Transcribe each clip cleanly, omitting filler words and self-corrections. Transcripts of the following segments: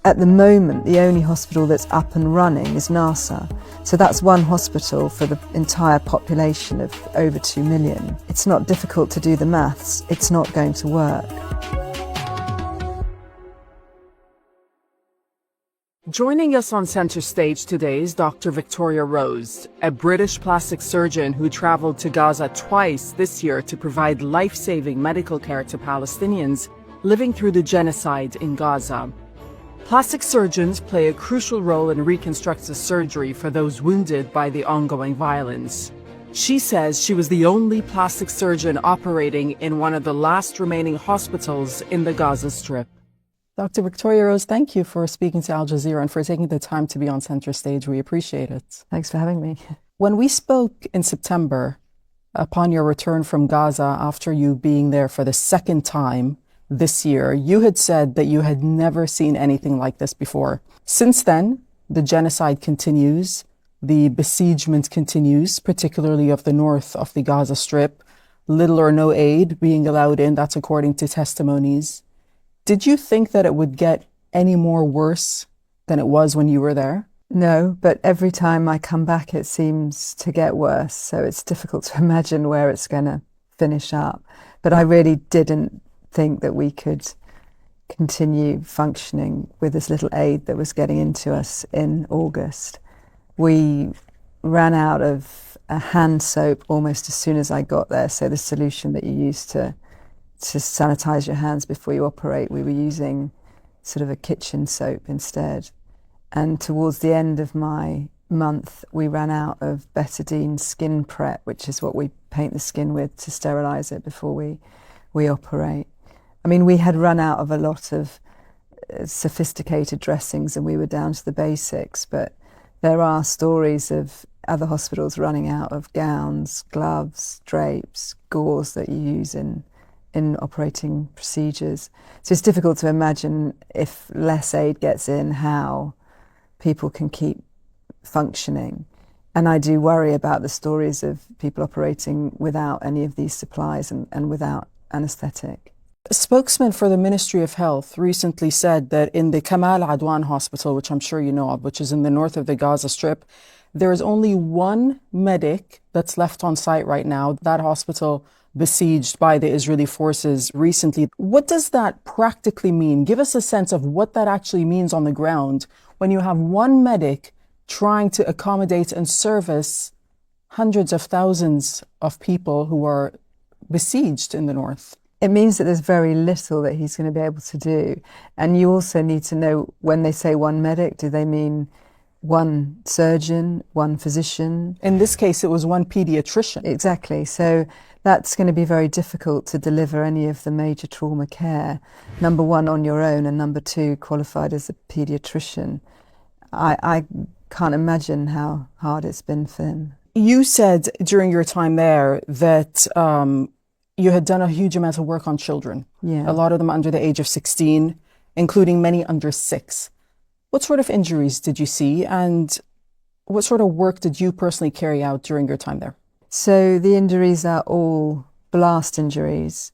At the moment, the only hospital that's up and running is Nasser. So that's one hospital for the entire population of over 2 million. It's not difficult to do the maths. It's not going to work. Joining us on center stage today is Dr. Victoria Rose, a British plastic surgeon who traveled to Gaza twice this year to provide life-saving medical care to Palestinians living through the genocide in Gaza. Plastic surgeons play a crucial role in reconstructive surgery for those wounded by the ongoing violence. She says she was the only plastic surgeon operating in one of the last remaining hospitals in the Gaza Strip. Dr. Victoria Rose, thank you for speaking to Al Jazeera and for taking the time to be on center stage. We appreciate it. Thanks for having me. When we spoke in September, upon your return from Gaza after you being there for the second time this year, you had said that you had never seen anything like this before. Since then, the genocide continues, the besiegement continues, particularly of the north of the Gaza Strip, little or no aid being allowed in, that's according to testimonies. Did you think that it would get any more worse than it was when you were there? No, but every time I come back, it seems to get worse. So it's difficult to imagine where it's going to finish up. But I really didn't think that we could continue functioning with this little aid that was getting into us in August. We ran out of a hand soap almost as soon as I got there. So the solution that you use to sanitize your hands before you operate, we were using sort of a kitchen soap instead. And towards the end of my month, we ran out of betadine skin prep, which is what we paint the skin with to sterilize it before we operate. I mean, we had run out of a lot of sophisticated dressings and we were down to the basics, but there are stories of other hospitals running out of gowns, gloves, drapes, gauze that you use in operating procedures. So it's difficult to imagine if less aid gets in, how people can keep functioning. And I do worry about the stories of people operating without any of these supplies and without anaesthetic. A spokesman for the Ministry of Health recently said that in the Kamal Adwan Hospital, which I'm sure you know of, which is in the north of the Gaza Strip, there is only one medic that's left on site right now. That hospital besieged by the Israeli forces recently. What does that practically mean? Give us a sense of what that actually means on the ground when you have one medic trying to accommodate and service hundreds of thousands of people who are besieged in the north. It means that there's very little that he's going to be able to do. And you also need to know, when they say one medic, do they mean one surgeon, one physician? In this case, it was one pediatrician. Exactly. So that's going to be very difficult to deliver any of the major trauma care. Number one, on your own, and number two, qualified as a pediatrician. I can't imagine how hard it's been for him. You said during your time there that you had done a huge amount of work on children. Yeah. A lot of them under the age of 16, including many under 6. What sort of injuries did you see, and what sort of work did you personally carry out during your time there? So the injuries are all blast injuries,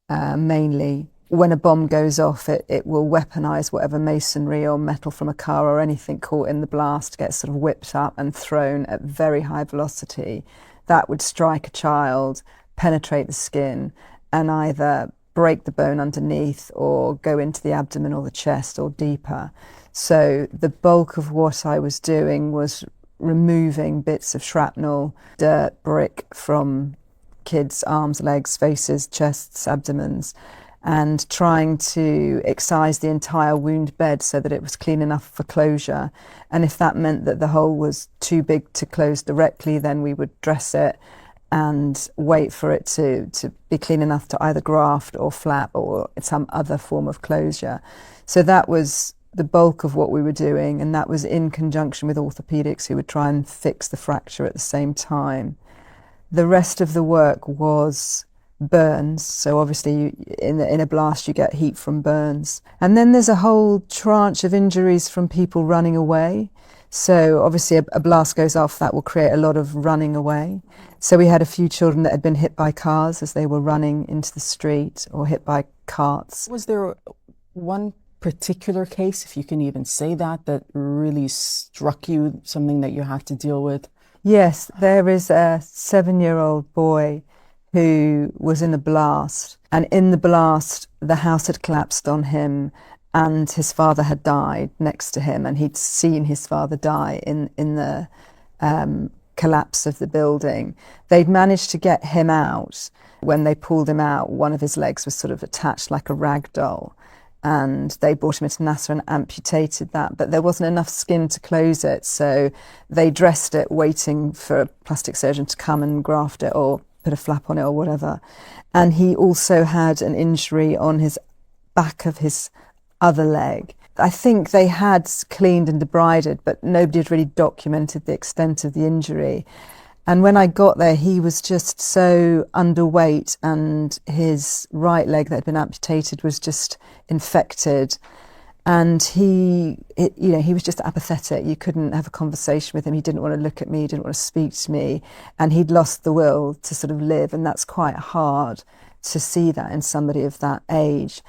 mainly. When a bomb goes off, it will weaponize whatever masonry or metal from a car or anything caught in the blast gets sort of whipped up and thrown at very high velocity. That would strike a child, penetrate the skin, and either break the bone underneath or go into the abdomen or the chest or deeper. So the bulk of what I was doing was removing bits of shrapnel, dirt, brick from kids' arms, legs, faces, chests, abdomens, and trying to excise the entire wound bed so that it was clean enough for closure. And if that meant that the hole was too big to close directly, then we would dress it and wait for it to be clean enough to either graft or flap or some other form of closure. So that was the bulk of what we were doing, and that was in conjunction with orthopedics who would try and fix the fracture at the same time. The rest of the work was burns, so obviously in a blast you get heat from burns. And then there's a whole tranche of injuries from people running away. So obviously a blast goes off, that will create a lot of running away. So we had a few children that had been hit by cars as they were running into the street or hit by carts. Was there one particular case, if you can even say that, that really struck you, something that you had to deal with? Yes, there is a 7-year-old boy who was in a blast, and in the blast, the house had collapsed on him, and his father had died next to him, and he'd seen his father die in the collapse of the building. They'd managed to get him out. When they pulled him out, one of his legs was sort of attached like a rag doll. And they brought him into Nasser and amputated that, but there wasn't enough skin to close it, so they dressed it waiting for a plastic surgeon to come and graft it or put a flap on it or whatever. And he also had an injury on his back of his other leg. I think they had cleaned and debrided, but nobody had really documented the extent of the injury. And when I got there, he was just so underweight, and his right leg that had been amputated was just infected. And he was just apathetic. You couldn't have a conversation with him. He didn't want to look at me. He didn't want to speak to me. And he'd lost the will to sort of live. And that's quite hard to see that in somebody of that age.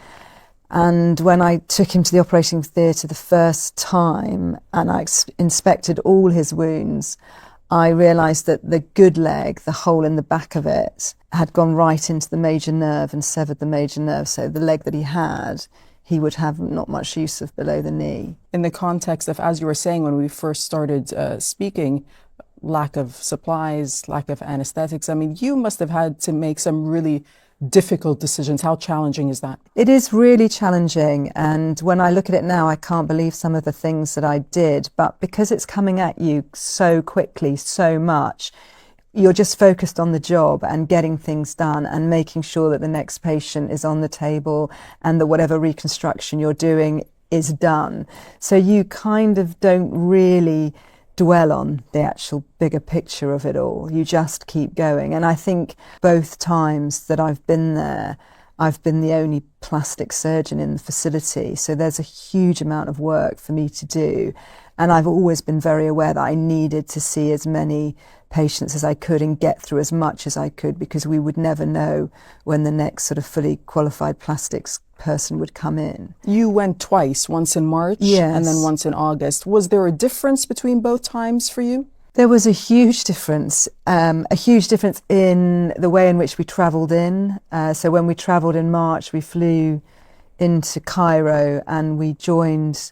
And when I took him to the operating theatre the first time and I inspected all his wounds, I realised that the good leg, the hole in the back of it, had gone right into the major nerve and severed the major nerve. So the leg that he had, he would have not much use of below the knee. In the context of, as you were saying when we first started speaking, lack of supplies, lack of anesthetics, I mean, you must have had to make some really difficult decisions. How challenging is that? It is really challenging, and when I look at it now, I can't believe some of the things that I did, but because it's coming at you so quickly, so much, you're just focused on the job and getting things done and making sure that the next patient is on the table and that whatever reconstruction you're doing is done. So you kind of don't really dwell on the actual bigger picture of it all. You just keep going. And I think both times that I've been there, I've been the only plastic surgeon in the facility. So there's a huge amount of work for me to do. And I've always been very aware that I needed to see as many patients as I could and get through as much as I could, because we would never know when the next sort of fully qualified plastics person would come in. You went twice, once in March and then once in August. Was there a difference between both times for you? There was a huge difference in the way in which we travelled in. So when we travelled in March, we flew into Cairo and we joined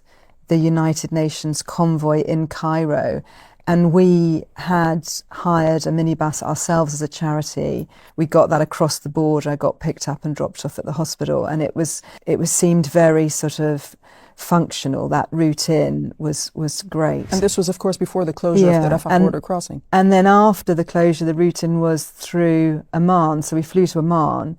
the United Nations convoy in Cairo. And we had hired a minibus ourselves as a charity. We got that across the border. I got picked up and dropped off at the hospital, and it seemed very sort of functional. That route in was great. And this was, of course, before the closure of the Rafah border crossing. And then after the closure, the route in was through Amman. So we flew to Amman.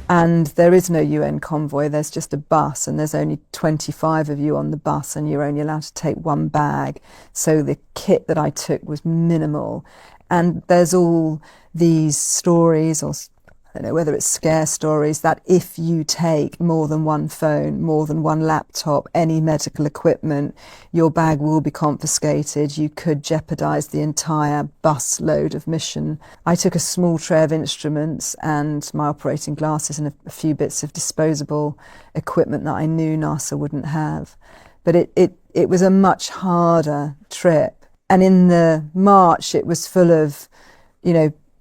And there is no UN convoy, there's just a bus, and there's only 25 of you on the bus, and you're only allowed to take one bag. So the kit that I took was minimal. And there's all these stories, or I don't know whether it's scare stories, that if you take more than one phone, more than one laptop, any medical equipment, your bag will be confiscated. You could jeopardise the entire bus load of mission. I took a small tray of instruments and my operating glasses and a few bits of disposable equipment that I knew Nasser wouldn't have. But it was a much harder trip. And in the March, it was full of,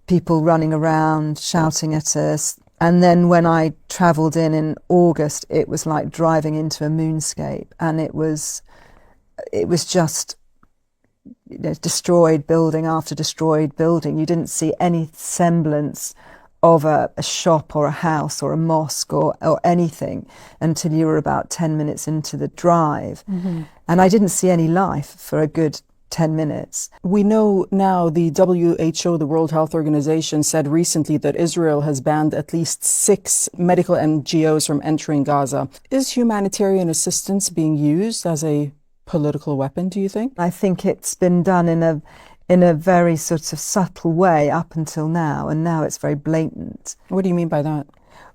people running around, shouting at us. And then when I travelled in August, it was like driving into a moonscape. And it was just destroyed building after destroyed building. You didn't see any semblance of a shop or a house or a mosque or anything until you were about 10 minutes into the drive. Mm-hmm. And I didn't see any life for a good 10 minutes. We know now the WHO, the World Health Organization, said recently that Israel has banned at least 6 medical NGOs from entering Gaza. Is humanitarian assistance being used as a political weapon, do you think? I think it's been done in a very sort of subtle way up until now, and now it's very blatant. What do you mean by that?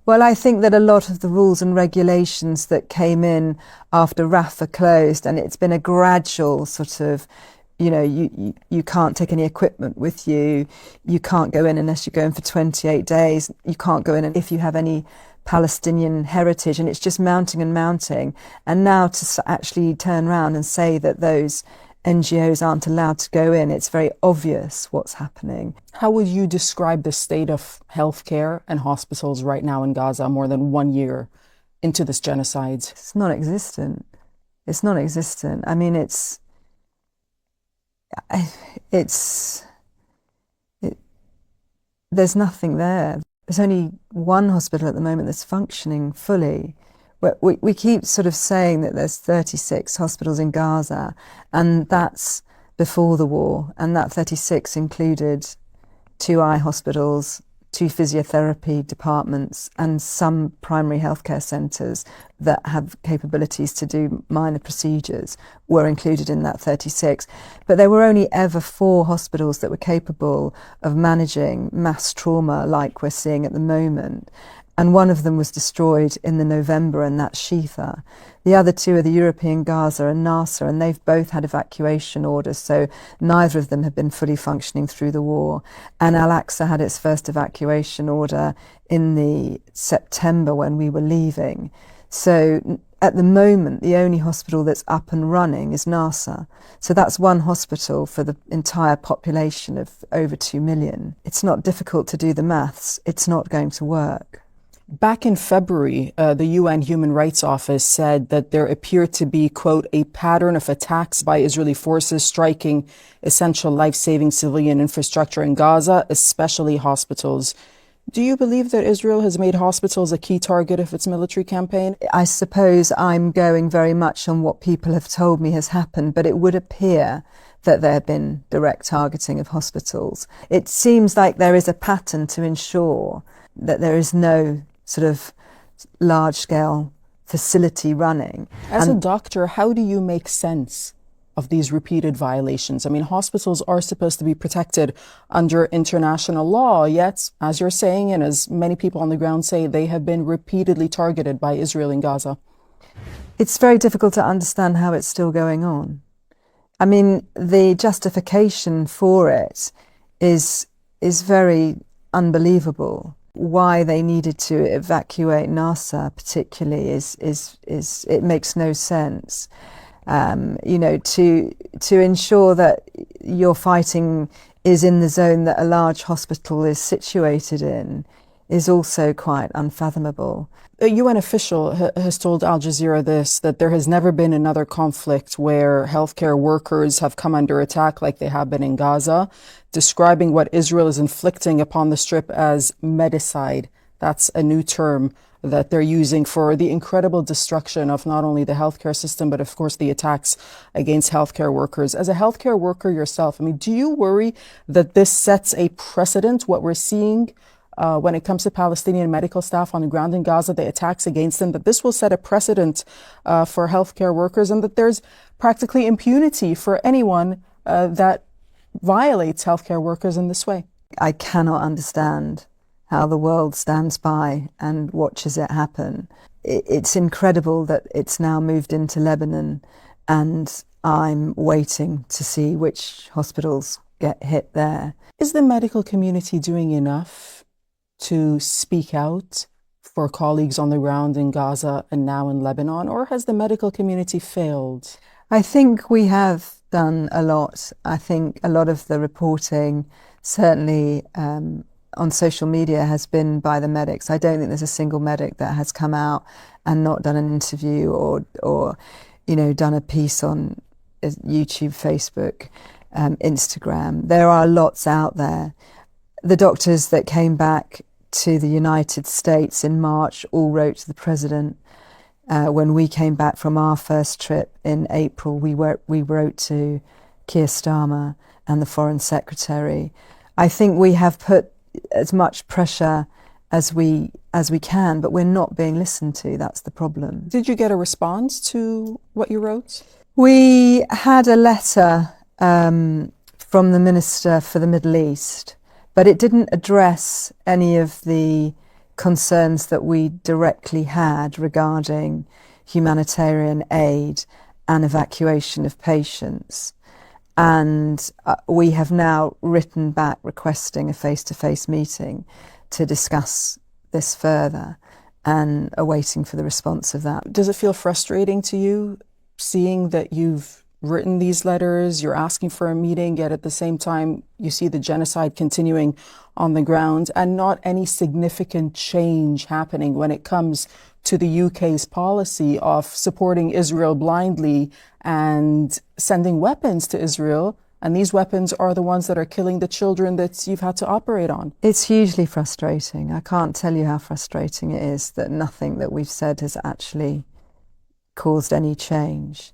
Well, I think that a lot of the rules and regulations that came in after Rafah closed, and it's been a gradual sort of you can't take any equipment with you. You can't go in unless you go in for 28 days. You can't go in if you have any Palestinian heritage, and it's just mounting and mounting. And now to actually turn around and say that those NGOs aren't allowed to go in, it's very obvious what's happening. How would you describe the state of healthcare and hospitals right now in Gaza more than 1 year into this genocide? It's non-existent. It's non-existent. I mean, there's nothing there. There's only one hospital at the moment that's functioning fully. We keep sort of saying that there's 36 hospitals in Gaza, and that's before the war, and that 36 included 2 eye hospitals, 2 physiotherapy departments, and some primary healthcare centres that have capabilities to do minor procedures were included in that 36. But there were only ever 4 hospitals that were capable of managing mass trauma like we're seeing at the moment. And one of them was destroyed in the November, and that's Shifa. The other 2 are the European Gaza and Nasser, and they've both had evacuation orders, so neither of them have been fully functioning through the war. And Al-Aqsa had its first evacuation order in the September when we were leaving. So at the moment, the only hospital that's up and running is Nasser. So that's one hospital for the entire population of over 2 million. It's not difficult to do the maths. It's not going to work. Back in February, the UN Human Rights Office said that there appeared to be, quote, a pattern of attacks by Israeli forces striking essential life-saving civilian infrastructure in Gaza, especially hospitals. Do you believe that Israel has made hospitals a key target of its military campaign? I suppose I'm going very much on what people have told me has happened, but it would appear that there have been direct targeting of hospitals. It seems like there is a pattern to ensure that there is no sort of large-scale facility running. As a doctor, how do you make sense of these repeated violations? I mean, hospitals are supposed to be protected under international law, yet, as you're saying, and as many people on the ground say, they have been repeatedly targeted by Israel in Gaza. It's very difficult to understand how it's still going on. I mean, the justification for it is very unbelievable. Why they needed to evacuate Nasser particularly is it makes no sense. To ensure that your fighting is in the zone that a large hospital is situated in is also quite unfathomable. A UN official has told Al Jazeera that there has never been another conflict where healthcare workers have come under attack like they have been in Gaza, describing what Israel is inflicting upon the Strip as medicide. That's a new term that they're using for the incredible destruction of not only the healthcare system, but of course the attacks against healthcare workers. As a healthcare worker yourself, I mean, do you worry that this sets a precedent, what we're seeing when it comes to Palestinian medical staff on the ground in Gaza, the attacks against them, that this will set a precedent for healthcare workers, and that there's practically impunity for anyone that violates healthcare workers in this way? I cannot understand how the world stands by and watches it happen. It's incredible that it's now moved into Lebanon, and I'm waiting to see which hospitals get hit there. Is the medical community doing enough to speak out for colleagues on the ground in Gaza and now in Lebanon, or has the medical community failed? I think we have done a lot. I think a lot of the reporting, certainly on social media, has been by the medics. I don't think there's a single medic that has come out and not done an interview or done a piece on YouTube, Facebook, Instagram. There are lots out there. The doctors that came back to the United States in March all wrote to the president. When we came back from our first trip in April, we wrote to Keir Starmer and the Foreign Secretary. I think we have put as much pressure as we can, but we're not being listened to. That's the problem. Did you get a response to what you wrote? We had a letter from the Minister for the Middle East, but it didn't address any of the concerns that we directly had regarding humanitarian aid and evacuation of patients. And we have now written back requesting a face-to-face meeting to discuss this further and are waiting for the response of that. Does it feel frustrating to you seeing that you've written these letters, you're asking for a meeting, yet at the same time you see the genocide continuing on the ground and not any significant change happening when it comes to the UK's policy of supporting Israel blindly and sending weapons to Israel? And these weapons are the ones that are killing the children that you've had to operate on. It's hugely frustrating. I can't tell you how frustrating it is that nothing that we've said has actually caused any change.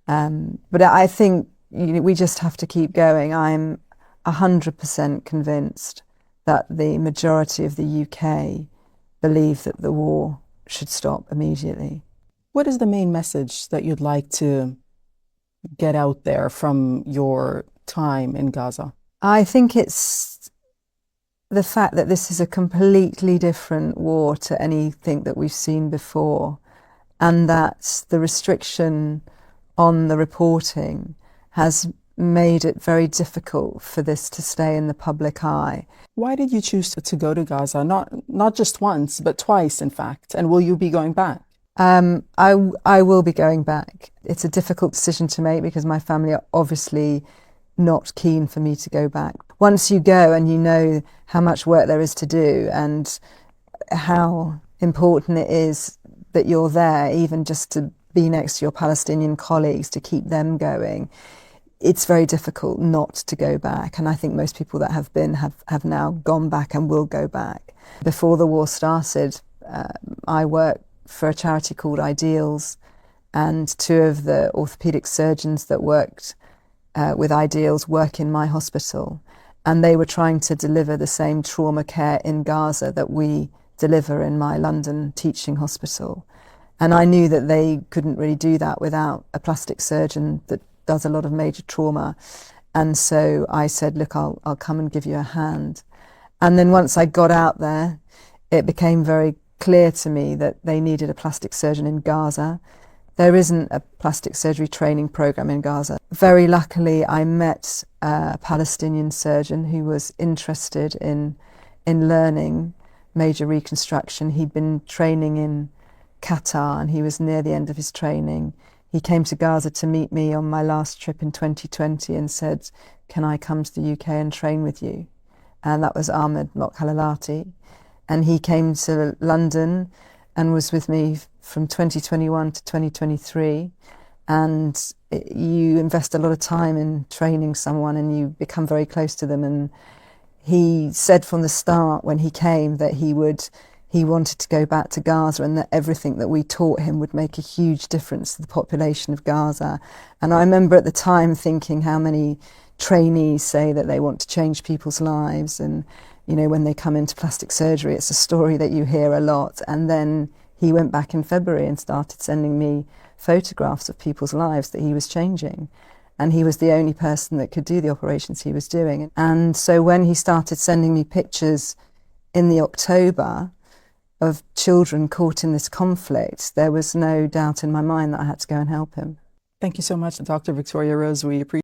But I think we just have to keep going. I'm 100% convinced that the majority of the UK believe that the war should stop immediately. What is the main message that you'd like to get out there from your time in Gaza? I think it's the fact that this is a completely different war to anything that we've seen before, and that the restriction on the reporting has made it very difficult for this to stay in the public eye. Why did you choose to go to Gaza? Not just once, but twice, in fact. And will you be going back? I will be going back. It's a difficult decision to make because my family are obviously not keen for me to go back. Once you go and you know how much work there is to do and how important it is that you're there, even just to be next to your Palestinian colleagues, to keep them going, it's very difficult not to go back. And I think most people that have been have now gone back and will go back. Before the war started, I worked for a charity called Ideals, and two of the orthopedic surgeons that worked with Ideals work in my hospital, and they were trying to deliver the same trauma care in Gaza that we deliver in my London teaching hospital. And I knew that they couldn't really do that without a plastic surgeon that does a lot of major trauma. And so I said, look, I'll come and give you a hand. And then once I got out there, it became very clear to me that they needed a plastic surgeon in Gaza. There isn't a plastic surgery training program in Gaza. Very luckily, I met a Palestinian surgeon who was interested in learning major reconstruction. He'd been training in Qatar and he was near the end of his training. He came to Gaza to meet me on my last trip in 2020 and said, can I come to the UK and train with you? And that was Ahmed Mokhalalati. And he came to London and was with me from 2021 to 2023. And you invest a lot of time in training someone and you become very close to them. And he said from the start when he came that he wanted to go back to Gaza and that everything that we taught him would make a huge difference to the population of Gaza. And I remember at the time thinking how many trainees say that they want to change people's lives, and you know, when they come into plastic surgery, it's a story that you hear a lot. And then he went back in February and started sending me photographs of people's lives that he was changing. And he was the only person that could do the operations he was doing. And so when he started sending me pictures in the October of children caught in this conflict, there was no doubt in my mind that I had to go and help him. Thank you so much, Dr. Victoria Rose. We appreciate